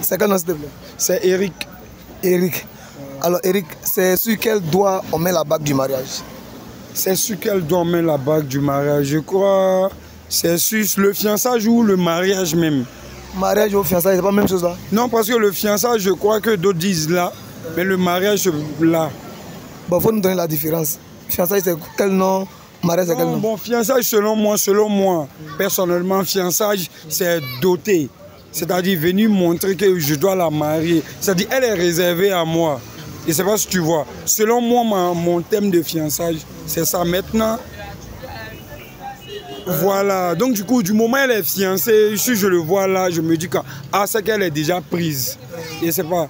C'est quel nom, s'il te plaît? C'est Eric. Eric. Alors, Eric, c'est sur quel doigt on met la bague du mariage? C'est sur quel doigt on met la bague du mariage? Je crois c'est sur le fiançage ou le mariage même. Mariage ou fiançailles, c'est pas la même chose là? Non, parce que le fiançage, je crois que d'autres disent là, mais le mariage, là. Bon, il faut nous donner la différence. Fiançailles, c'est quel nom? Mariage, c'est quel nom? Bon, fiançage, selon moi, personnellement, fiançage, c'est doté. C'est-à-dire venir montrer que je dois la marier. C'est-à-dire elle est réservée à moi. Et je ne sais pas si tu vois. Selon moi, mon thème de fiançage, c'est ça. Maintenant, voilà. Donc du coup, du moment où elle est fiancée, si je le vois là, je me dis que c'est qu'elle est déjà prise. Je ne sais pas.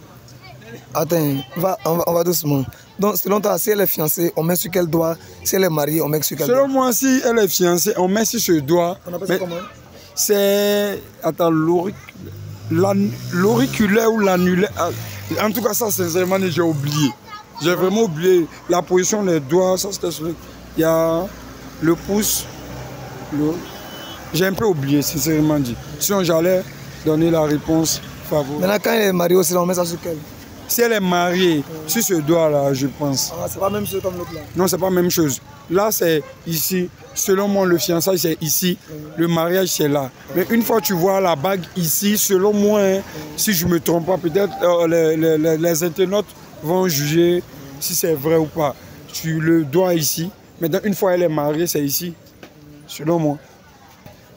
Attends, on va doucement. Donc selon toi, si elle est fiancée, on met sur quel doigt? Si elle est mariée, on met sur quel doigt? Selon moi, si elle est fiancée, on met sur ce doigt. On appelle ça comment? C'est... Attends, l'auriculaire ou l'annulaire. En tout cas, ça, sincèrement, j'ai oublié. J'ai vraiment oublié la position des doigts. Ça, c'était celui. Il y a le pouce. J'ai un peu oublié, sincèrement dit. Sinon, j'allais donner la réponse favorable. Maintenant, quand elle est mariée aussi, on met ça sur quel? Si elle est mariée, sur ce doigt-là, je pense. Ah, c'est pas la même chose comme l'autre là? Non, c'est pas la même chose. Là, c'est ici. Selon moi, le fiançailles, c'est ici. Le mariage, c'est là. Mais une fois que tu vois la bague ici, selon moi, si je ne me trompe pas, peut-être les internautes vont juger si c'est vrai ou pas. Tu le dois ici. Maintenant, une fois elle est mariée, c'est ici. Selon moi.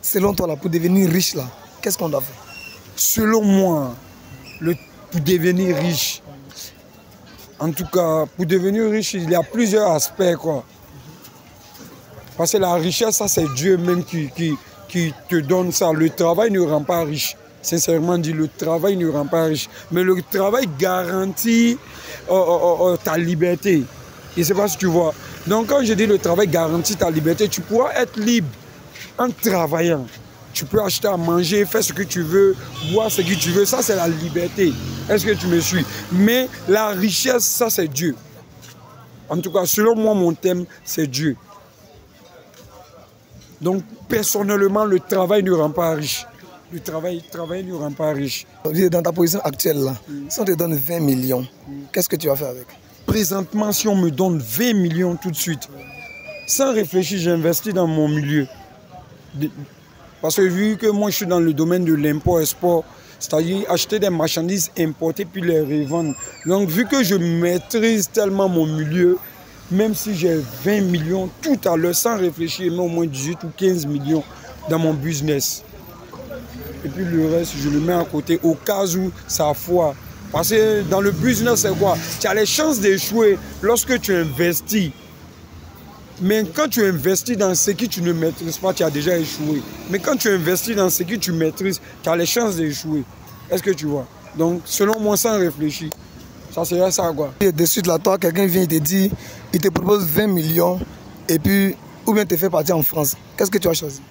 Selon toi, là, pour devenir riche, là, qu'est-ce qu'on doit faire? Selon moi, pour devenir riche, en tout cas, pour devenir riche, il y a plusieurs aspects, quoi. Parce que la richesse, ça, c'est Dieu même qui te donne ça. Le travail ne rend pas riche. Sincèrement dit, le travail ne rend pas riche. Mais le travail garantit ta liberté. Je ne sais pas si tu vois. Donc, quand je dis le travail garantit ta liberté, tu pourras être libre en travaillant. Tu peux acheter à manger, faire ce que tu veux, boire ce que tu veux. Ça, c'est la liberté. Est-ce que tu me suis? Mais la richesse, ça, c'est Dieu. En tout cas, selon moi, mon thème, c'est Dieu. Donc, personnellement, le travail ne rend pas riche. Le travail ne rend pas riche. Dans ta position actuelle, là, si on te donne 20 millions, qu'est-ce que tu vas faire avec? Présentement, si on me donne 20 millions tout de suite, sans réfléchir, j'investis dans mon milieu. Parce que vu que moi, je suis dans le domaine de l'import-export, c'est-à-dire acheter des marchandises importées puis les revendre. Donc, vu que je maîtrise tellement mon milieu, même si j'ai 20 millions tout à l'heure, sans réfléchir, mais au moins 18 ou 15 millions dans mon business. Et puis le reste, je le mets à côté au cas où ça foire. Parce que dans le business, c'est quoi? Tu as les chances d'échouer lorsque tu investis. Mais quand tu investis dans ce que tu ne maîtrises pas, tu as déjà échoué. Mais quand tu investis dans ce que tu maîtrises, tu as les chances d'échouer. Est-ce que tu vois? Donc, selon moi, sans réfléchir, ça serait ça, quoi. Et de suite, là, toi, quelqu'un vient et te dit, il te propose 20 millions, et puis, ou bien te fait partir en France. Qu'est-ce que tu as choisi?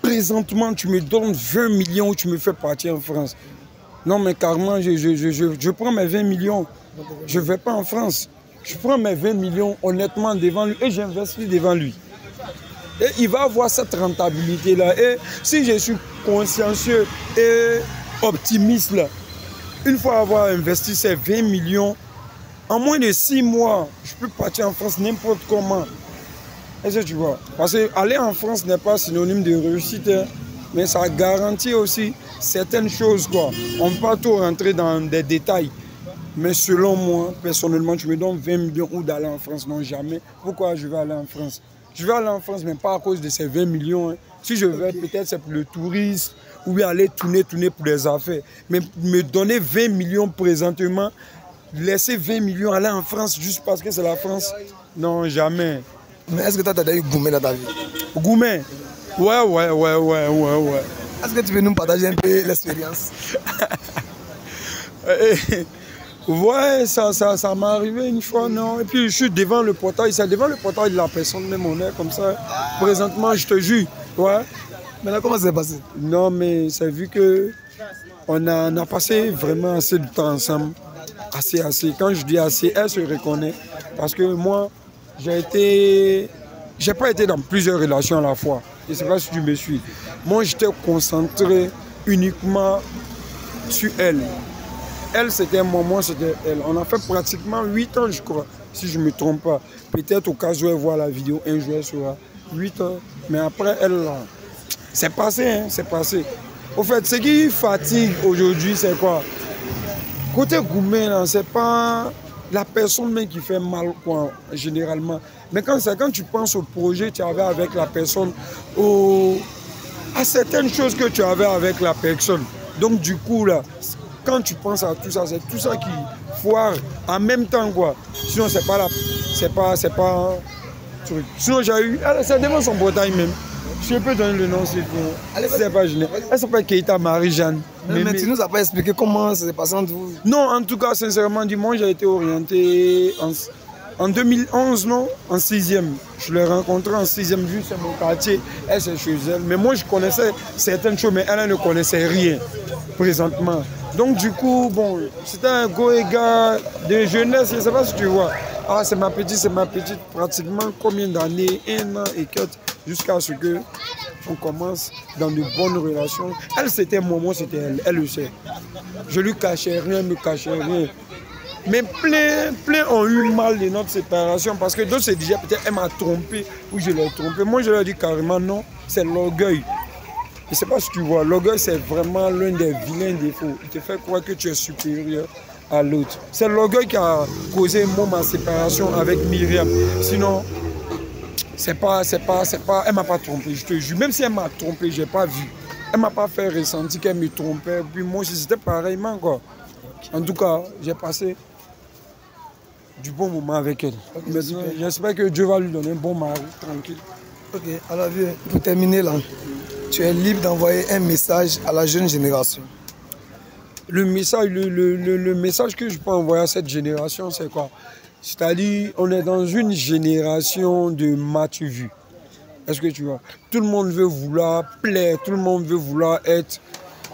Présentement, tu me donnes 20 millions ou tu me fais partir en France. Non, mais carrément, je prends mes 20 millions. Je ne vais pas en France. Je prends mes 20 millions honnêtement devant lui et j'investis devant lui. Et il va avoir cette rentabilité-là. Et si je suis consciencieux et optimiste, là, une fois avoir investi ces 20 millions, en moins de 6 mois, je peux partir en France n'importe comment. Est-ce que tu vois? Parce qu'aller en France n'est pas synonyme de réussite, hein, mais ça garantit aussi certaines choses, quoi. On ne peut pas tout rentrer dans des détails. Mais selon moi, personnellement, tu me donnes 20 millions ou d'aller en France. Non, jamais. Pourquoi je vais aller en France? Je vais aller en France, mais pas à cause de ces 20 millions. Hein. Si je vais, peut-être c'est pour le tourisme ou bien aller tourner pour les affaires. Mais me donner 20 millions présentement, laisser 20 millions aller en France juste parce que c'est la France, non, jamais. Mais est-ce que tu as déjà eu Goumé dans ta vie? Goumé? Ouais. Est-ce que tu veux nous partager un peu l'expérience? Ouais, ça m'est arrivé une fois, non. Et puis je suis devant le portail, c'est devant le portail de la personne, même on est comme ça. Présentement, je te jure. Ouais. Maintenant, comment ça s'est passé? Non, mais c'est vu que on a passé vraiment assez de temps ensemble. Assez. Quand je dis assez, elle se reconnaît. Parce que moi, j'ai pas été dans plusieurs relations à la fois. Je ne sais pas si tu me suis. Moi, j'étais concentré uniquement sur elle. Elle, c'était moi, c'était elle. On a fait pratiquement 8 ans, je crois, si je ne me trompe pas. Peut-être au cas où elle voit la vidéo, un jour elle sera 8 ans. Mais après, elle, c'est passé, hein, c'est passé. Au fait, ce qui fatigue aujourd'hui, c'est quoi? Côté Goumé, c'est pas la personne même qui fait mal, quoi, généralement. Mais quand tu penses au projet que tu avais avec la personne, à certaines choses que tu avais avec la personne. Donc du coup, là, quand tu penses à tout ça, c'est tout ça qui foire en même temps, quoi. Sinon, c'est pas truc. Sinon, j'ai eu, c'est devant son portail même. Je peux donner le nom, c'est pas gêné. Elle s'appelle Keita Marie-Jeanne. Mais tu nous as pas expliqué comment ça s'est passé entre vous? Non, en tout cas, sincèrement, dimanche, j'ai été orienté en 2011, non, en 6e. Je l'ai rencontrée en 6e, vu c'est mon quartier, elle c'est chez elle. Mais moi, je connaissais certaines choses, mais elle ne connaissait rien présentement. Donc, du coup, bon, c'était un gars de jeunesse, je ne sais pas si tu vois. Ah, c'est ma petite, pratiquement combien d'années? 1 an et 4, jusqu'à ce que on commence dans de bonnes relations. Elle, c'était moi, c'était elle le sait. Je lui cachais rien, ne cachais rien. Mais plein ont eu mal de notre séparation parce que d'autres se disaient peut-être elle m'a trompé ou je l'ai trompé. Moi, je leur dis carrément non, c'est l'orgueil. Je ne sais pas si tu vois, l'orgueil, c'est vraiment l'un des vilains défauts. Il te fait croire que tu es supérieur à l'autre. C'est l'orgueil qui a causé ma séparation avec Myriam. Sinon, elle ne m'a pas trompé, je te jure. Même si elle m'a trompé, je n'ai pas vu. Elle ne m'a pas fait ressentir qu'elle me trompait. Puis moi, c'était pareillement, quoi. En tout cas, j'ai passé du bon moment avec elle. Okay, j'espère que Dieu va lui donner un bon mari, tranquille. Ok, alors vieux, pour terminer là, tu es libre d'envoyer un message à la jeune génération. Le message que je peux envoyer à cette génération, c'est quoi? C'est-à-dire, on est dans une génération de matu-vu. Est-ce que tu vois? Tout le monde veut vouloir plaire, tout le monde veut vouloir être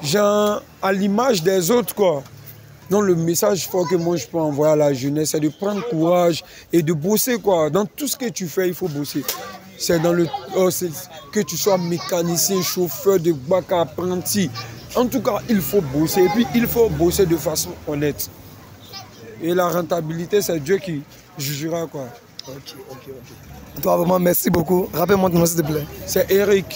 genre à l'image des autres, quoi. Donc le message fort que moi je peux envoyer à la jeunesse, c'est de prendre courage et de bosser, quoi. Dans tout ce que tu fais, il faut bosser. C'est dans le que tu sois mécanicien, chauffeur de bac, apprenti. En tout cas, il faut bosser. Et puis il faut bosser de façon honnête. Et la rentabilité, c'est Dieu qui jugera, quoi. Ok. Toi, vraiment, merci beaucoup. Rappelle-moi ton nom, s'il te plaît. C'est Eric.